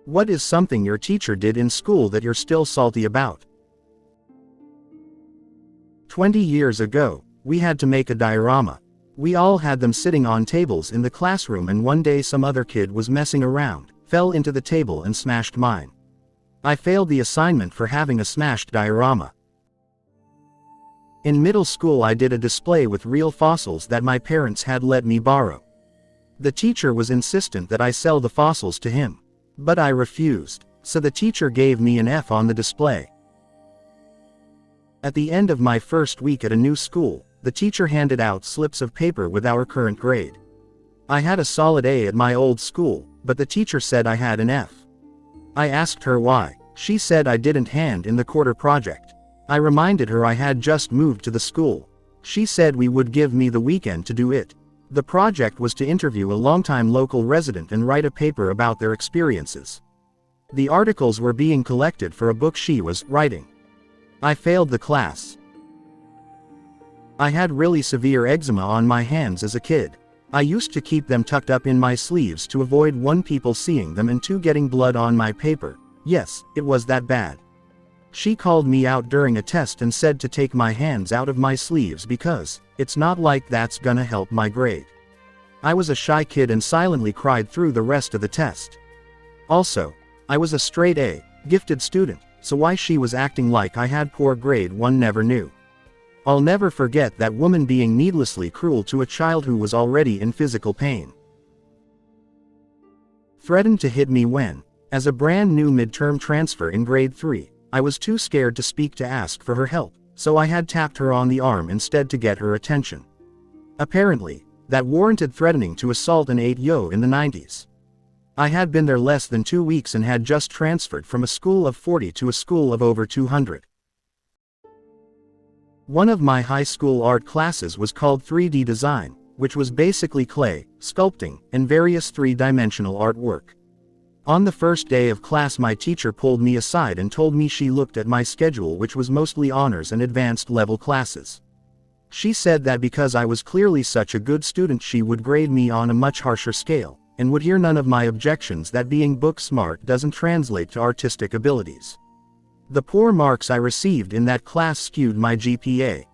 What is something your teacher did in school that you're still salty about? 20 years ago, we had to make a diorama. We all had them sitting on tables in the classroom, and one day some other kid was messing around, fell into the table and smashed mine. I failed the assignment for having a smashed diorama. In middle school I did a display with real fossils that my parents had let me borrow. The teacher was insistent that I sell the fossils to him. But I refused, so the teacher gave me an F on the display. At the end of my first week at a new school, the teacher handed out slips of paper with our current grade. I had a solid A at my old school, but the teacher said I had an F. I asked her why. She said I didn't hand in the quarter project. I reminded her I had just moved to the school. She said we would give me the weekend to do it. The project was to interview a longtime local resident and write a paper about their experiences. The articles were being collected for a book she was writing. I failed the class. I had really severe eczema on my hands as a kid. I used to keep them tucked up in my sleeves to avoid 1, people seeing them, and 2, getting blood on my paper. Yes, it was that bad. She called me out during a test and said to take my hands out of my sleeves because it's not like that's gonna help my grade. I was a shy kid and silently cried through the rest of the test. Also, I was a straight A, gifted student, so why she was acting like I had poor grade 1 never knew. I'll never forget that woman being needlessly cruel to a child who was already in physical pain. Threatened to hit me when, as a brand new midterm transfer in grade 3, I was too scared to speak to ask for her help, so I had tapped her on the arm instead to get her attention. Apparently, that warranted threatening to assault an 8-yo in the 90s. I had been there less than 2 weeks and had just transferred from a school of 40 to a school of over 200. One of my high school art classes was called 3D design, which was basically clay, sculpting, and various 3-dimensional artwork. On the first day of class my teacher pulled me aside and told me she looked at my schedule, which was mostly honors and advanced level classes. She said that because I was clearly such a good student she would grade me on a much harsher scale, and would hear none of my objections that being book smart doesn't translate to artistic abilities. The poor marks I received in that class skewed my GPA.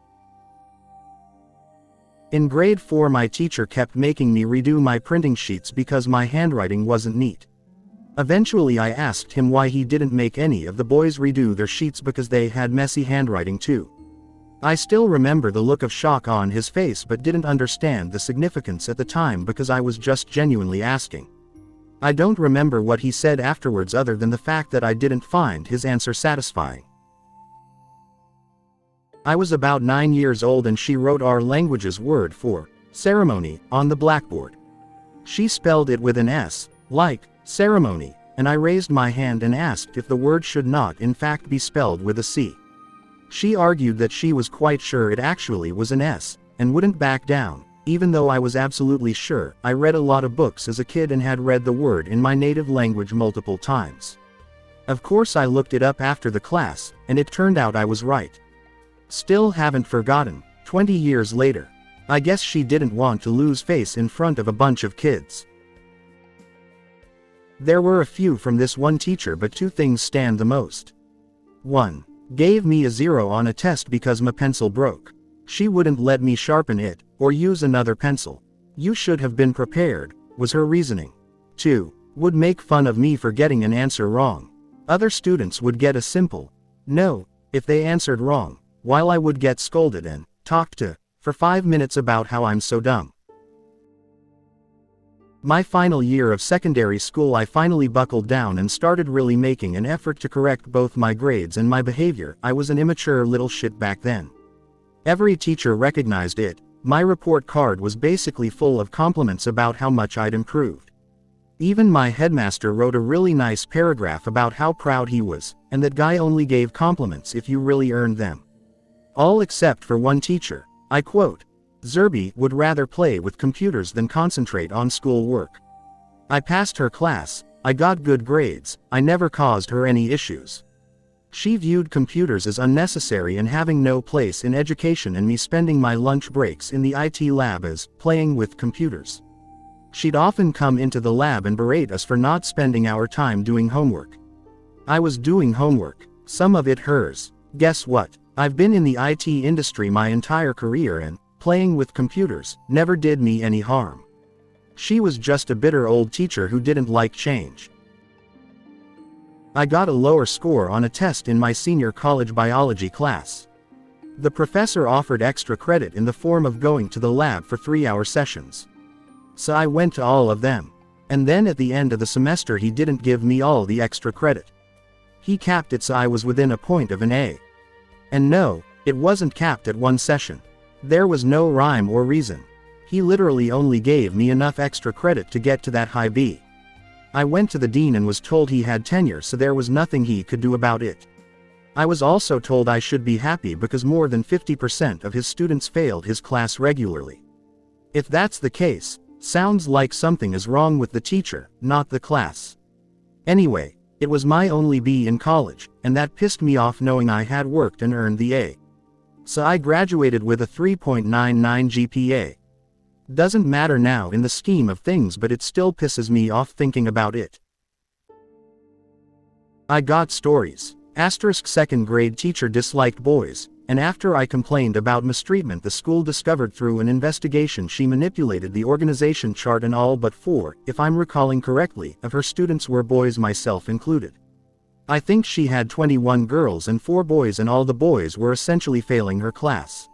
In grade 4 my teacher kept making me redo my printing sheets because my handwriting wasn't neat. Eventually I asked him why he didn't make any of the boys redo their sheets because they had messy handwriting too. I still remember the look of shock on his face but didn't understand the significance at the time because I was just genuinely asking. I don't remember what he said afterwards other than the fact that I didn't find his answer satisfying. I was about 9 years old and she wrote our language's word for ceremony on the blackboard. She spelled it with an S, like ceremony, and I raised my hand and asked if the word should not in fact be spelled with a C. She argued that she was quite sure it actually was an S, and wouldn't back down, even though I was absolutely sure. I read a lot of books as a kid and had read the word in my native language multiple times. Of course I looked it up after the class, and it turned out I was right. Still haven't forgotten, 20 years later. I guess she didn't want to lose face in front of a bunch of kids. There were a few from this one teacher, but 2 things stand the most. 1. Gave me a 0 on a test because my pencil broke. She wouldn't let me sharpen it, or use another pencil. You should have been prepared, was her reasoning. 2. Would make fun of me for getting an answer wrong. Other students would get a simple no if they answered wrong, while I would get scolded and talked to for 5 minutes about how I'm so dumb. My final year of secondary school I finally buckled down and started really making an effort to correct both my grades and my behavior. I was an immature little shit back then. Every teacher recognized it. My report card was basically full of compliments about how much I'd improved. Even my headmaster wrote a really nice paragraph about how proud he was, and that guy only gave compliments if you really earned them. All except for one teacher. I quote, "Zerby would rather play with computers than concentrate on school work." I passed her class, I got good grades, I never caused her any issues. She viewed computers as unnecessary and having no place in education, and me spending my lunch breaks in the IT lab as playing with computers. She'd often come into the lab and berate us for not spending our time doing homework. I was doing homework, some of it hers. Guess what? I've been in the IT industry my entire career and playing with computers never did me any harm. She was just a bitter old teacher who didn't like change. I got a lower score on a test in my senior college biology class. The professor offered extra credit in the form of going to the lab for 3-hour sessions. So I went to all of them. And then at the end of the semester he didn't give me all the extra credit. He capped it so I was within a point of an A. And no, it wasn't capped at one session. There was no rhyme or reason. He literally only gave me enough extra credit to get to that high B. I went to the dean and was told he had tenure, so there was nothing he could do about it. I was also told I should be happy because more than 50% of his students failed his class regularly. If that's the case, sounds like something is wrong with the teacher, not the class. Anyway, it was my only B in college, and that pissed me off knowing I had worked and earned the A. So I graduated with a 3.99 GPA. Doesn't matter now in the scheme of things, but it still pisses me off thinking about it. I got stories. Second grade teacher disliked boys, and after I complained about mistreatment, the school discovered through an investigation she manipulated the organization chart, and all but 4, if I'm recalling correctly, of her students were boys, myself included. I think she had 21 girls and 4 boys, and all the boys were essentially failing her class.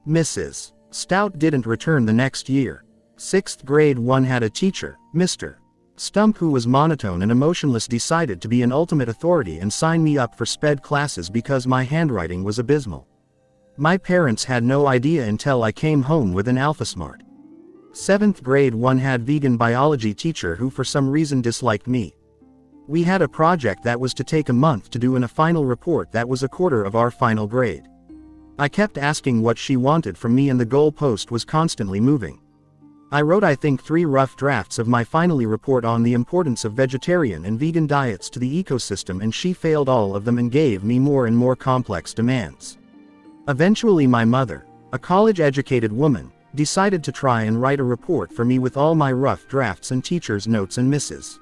Mrs. Stout didn't return the next year. 6th grade 1 had a teacher, Mr. Stump, who was monotone and emotionless, decided to be an ultimate authority and sign me up for sped classes because my handwriting was abysmal. My parents had no idea until I came home with an AlphaSmart. 7th grade 1 had vegan biology teacher who for some reason disliked me. We had a project that was to take a month to do and a final report that was a quarter of our final grade. I kept asking what she wanted from me and the goalpost was constantly moving. I wrote I think 3 rough drafts of my finally report on the importance of vegetarian and vegan diets to the ecosystem, and she failed all of them and gave me more and more complex demands. Eventually my mother, a college-educated woman, decided to try and write a report for me with all my rough drafts and teacher's notes, and Mrs.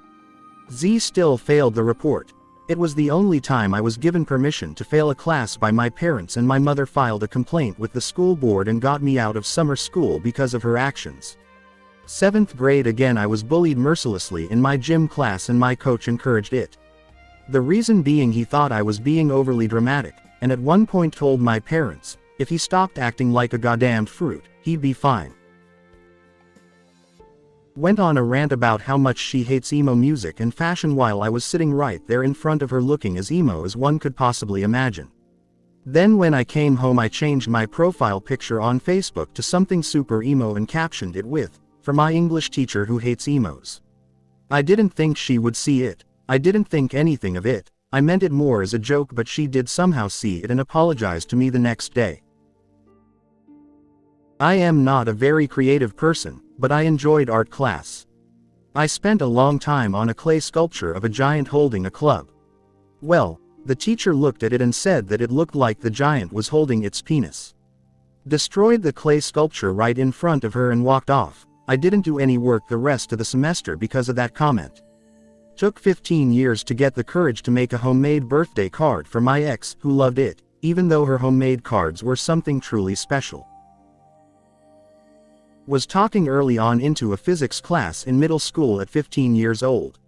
Z still failed the report. It was the only time I was given permission to fail a class by my parents, and my mother filed a complaint with the school board and got me out of summer school because of her actions. 7th grade again, I was bullied mercilessly in my gym class and my coach encouraged it. The reason being he thought I was being overly dramatic, and at one point told my parents, if he stopped acting like a goddamned fruit, he'd be fine. Went on a rant about how much she hates emo music and fashion while I was sitting right there in front of her looking as emo as one could possibly imagine. Then when I came home I changed my profile picture on Facebook to something super emo and captioned it with, "For my English teacher who hates emos." I didn't think she would see it. I didn't think anything of it. I meant it more as a joke, but she did somehow see it and apologized to me the next day. I am not a very creative person, but I enjoyed art class. I spent a long time on a clay sculpture of a giant holding a club. Well, the teacher looked at it and said that it looked like the giant was holding its penis. Destroyed the clay sculpture right in front of her and walked off. I didn't do any work the rest of the semester because of that comment. Took 15 years to get the courage to make a homemade birthday card for my ex, who loved it, even though her homemade cards were something truly special. Was talking early on into a physics class in middle school at 15 years old.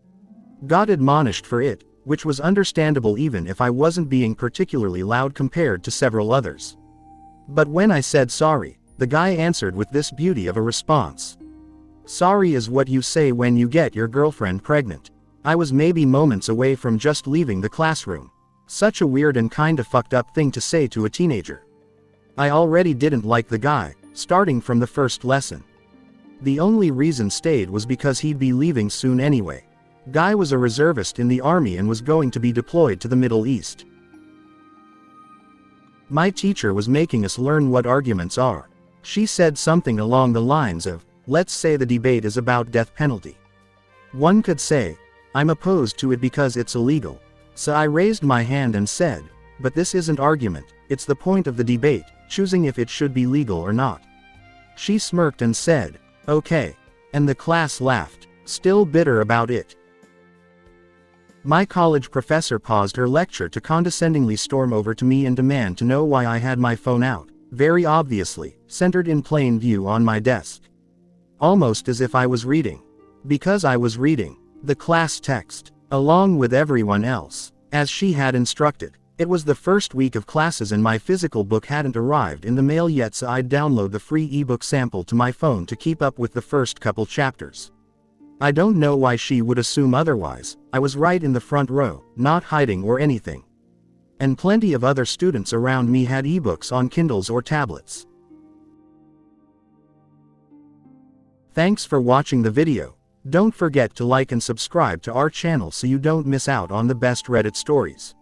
Got admonished for it, which was understandable even if I wasn't being particularly loud compared to several others. But when I said sorry, the guy answered with this beauty of a response. "Sorry is what you say when you get your girlfriend pregnant." I was maybe moments away from just leaving the classroom. Such a weird and kinda fucked up thing to say to a teenager. I already didn't like the guy, starting from the first lesson. The only reason stayed was because he'd be leaving soon anyway. Guy was a reservist in the army and was going to be deployed to the Middle East. My teacher was making us learn what arguments are. She said something along the lines of, let's say the debate is about death penalty. One could say, I'm opposed to it because it's illegal. So I raised my hand and said, but this isn't argument, it's the point of the debate, choosing if it should be legal or not. She smirked and said, okay. And the class laughed, still bitter about it. My college professor paused her lecture to condescendingly storm over to me and demand to know why I had my phone out, very obviously, centered in plain view on my desk. Almost as if I was reading. Because I was reading the class text, along with everyone else, as she had instructed. It was the first week of classes and my physical book hadn't arrived in the mail yet, so I'd download the free ebook sample to my phone to keep up with the first couple chapters. I don't know why she would assume otherwise. I was right in the front row, not hiding or anything. And plenty of other students around me had ebooks on Kindles or tablets. Thanks for watching the video. Don't forget to like and subscribe to our channel so you don't miss out on the best Reddit stories.